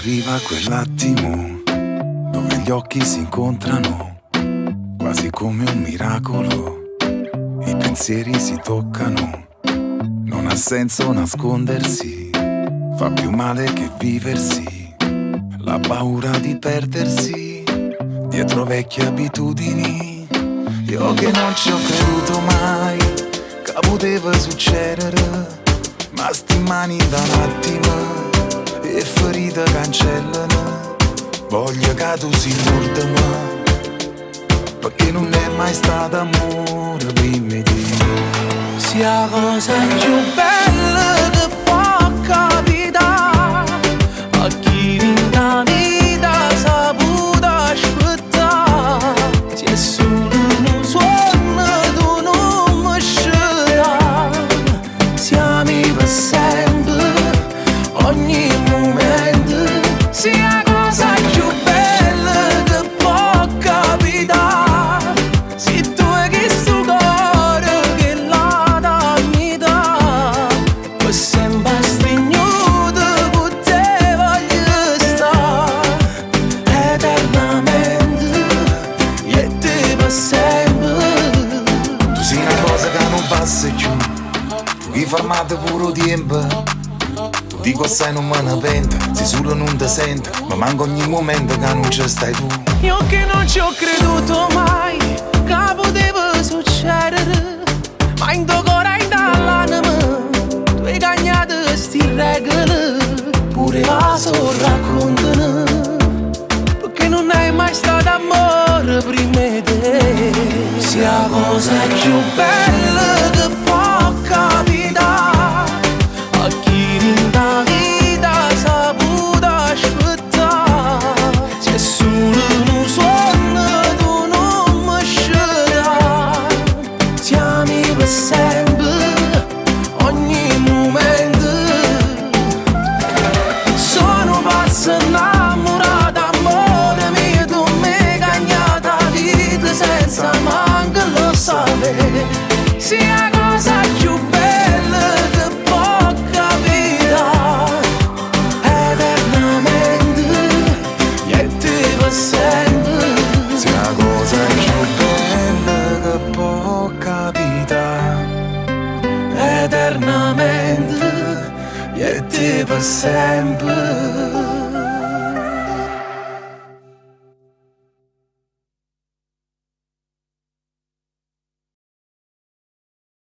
arriva quell'attimo dove gli occhi si incontrano, quasi come un miracolo, i pensieri si toccano. Non ha senso nascondersi, fa più male che viversi, la paura di perdersi dietro vecchie abitudini. Io che non ci ho creduto mai che poteva succedere, ma sti mani da un attimo e ferite cancellano. Voglio che tu si mordima, perché non è mai stato amore prima di me. Sia cosa più bella che può capitare a chi in la vita sa potuto aspettare. Se è solo un suono tu non mi scegliere, siamo per sempre, ogni momento. Sia cosa più bella che può capitare, se tu hai questo cuore che la dammi da, per sempre stringnuto con te voglio stare, eternamente, e te per sempre. Tu sei una cosa che non passa più, tu che fermate pure tempo. Dico assai non me ne pento, se solo non ti sento, ma manco ogni momento che non ci stai tu. Io che non ci ho creduto mai che poteva succedere, ma in tuo cuore e dall'anima tu hai cagnato sti regole, pure la so raccontano, perché non hai mai stato amore prima di te. Sia cosa più bella che può capitare a chi in la vita sa potuto aspettare. Se è solo un suono tu non mi scegliere, siamo per sempre, ogni momento. Sono pazzo innamorato, amore mio, tu mi hai cagnato la vita senza manco lo sapere. Sia cosa più bella che può capitare, eternamente, niente per sempre. Sia la cosa più bella che può capitare, Eternamente, niente per sempre.